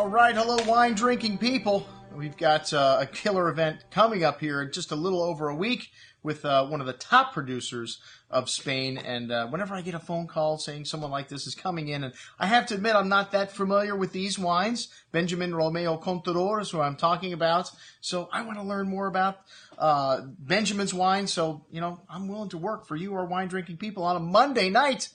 All right, hello wine drinking people. We've got a killer event coming up here in just a little over a week with one of the top producers of Spain. And whenever I get a phone call saying someone like this is coming in, and I have to admit I'm not that familiar with these wines. Benjamin Romeo Contador is who I'm talking about. So I want to learn more about Benjamin's wine. So, you know, I'm willing to work for you, our wine drinking people, on a Monday night,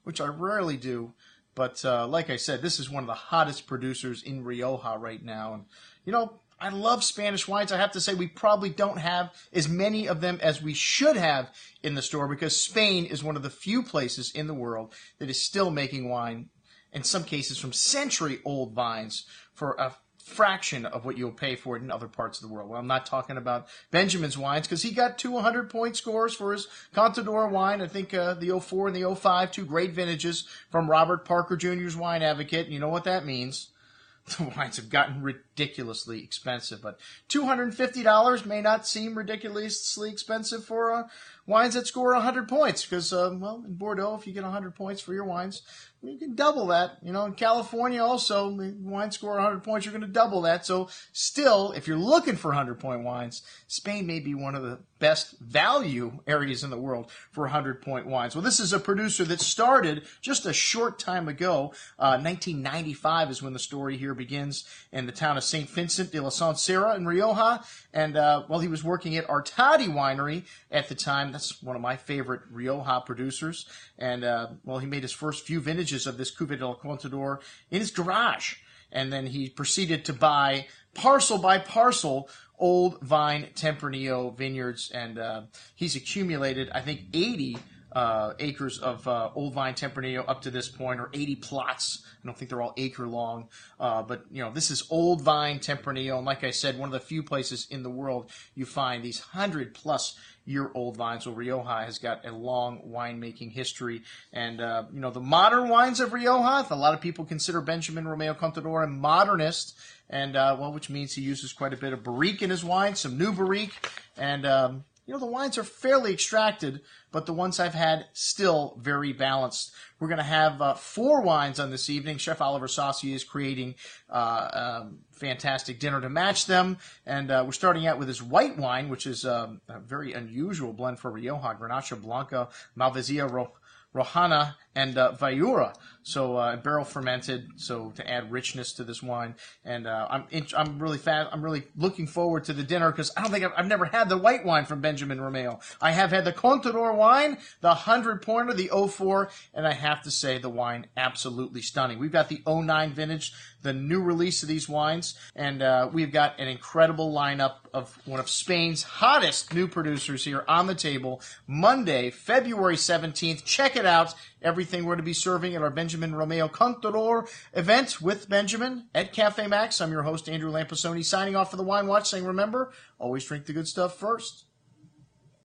which I rarely do. But like I said, this is one of the hottest producers in Rioja right now. And, you know, I love Spanish wines. I have to say we probably don't have as many of them as we should have in the store because Spain is one of the few places in the world that is still making wine, in some cases from century-old vines, for a fraction of what you'll pay for it in other parts of the world. Well, I'm not talking about Benjamin's wines because he got 200-point scores for his Contador wine. I think the 04 and the 05, two great vintages from Robert Parker Jr.'s Wine Advocate. And you know what that means. The wines have gotten ridiculously expensive, but $250 may not seem ridiculously expensive for wines that score 100 points because, well, in Bordeaux, if you get 100 points for your wines, you can double that. You know, in California also, wines score 100 points, you're going to double that. So still, if you're looking for 100-point wines, Spain may be one of the best value areas in the world for 100-point wines. Well, this is a producer that started just a short time ago. 1995 is when the story here begins in the town of St. Vincent de la Sonsierra in Rioja. And, well, he was working at Artadi Winery at the time. That's one of my favorite Rioja producers. And, well, he made his first few vintages of this Cueva del Contador in his garage. And then he proceeded to buy parcel by parcel old vine Tempranillo vineyards. And he's accumulated, I think, 80 acres of old vine Tempranillo up to this point, or 80 plots. I don't think they're all acre long, but you know, this is old vine Tempranillo, and like I said, one of the few places in the world you find these 100-plus-year-old vines. Well, Rioja has got a long winemaking history, and you know, the modern wines of Rioja, a lot of people consider Benjamin Romeo Contador a modernist, and well, which means he uses quite a bit of barrique in his wine, some new barrique, and you know, the wines are fairly extracted, but the ones I've had still very balanced. We're going to have 4 wines on this evening. Chef Oliver Saucy is creating a fantastic dinner to match them. And we're starting out with his white wine, which is a very unusual blend for Rioja. Grenache Blanca, Malvasia Rojana, and Viura. So barrel fermented, so to add richness to this wine. And I'm really looking forward to the dinner because I don't think I've never had the white wine from Benjamin Romeo. I have had the Contador wine, the 100-pointer, the 04, and I have to say the wine absolutely stunning. We've got the 09 vintage, the new release of these wines, and we've got an incredible lineup of one of Spain's hottest new producers here on the table. Monday, February 17th. Check it out. Everything we're to be serving at our Benjamin Romeo Contador event with Benjamin at Cafe Maxx. I'm your host, Andrew Lamposoni, signing off for the Wine Watch, saying remember, always drink the good stuff first.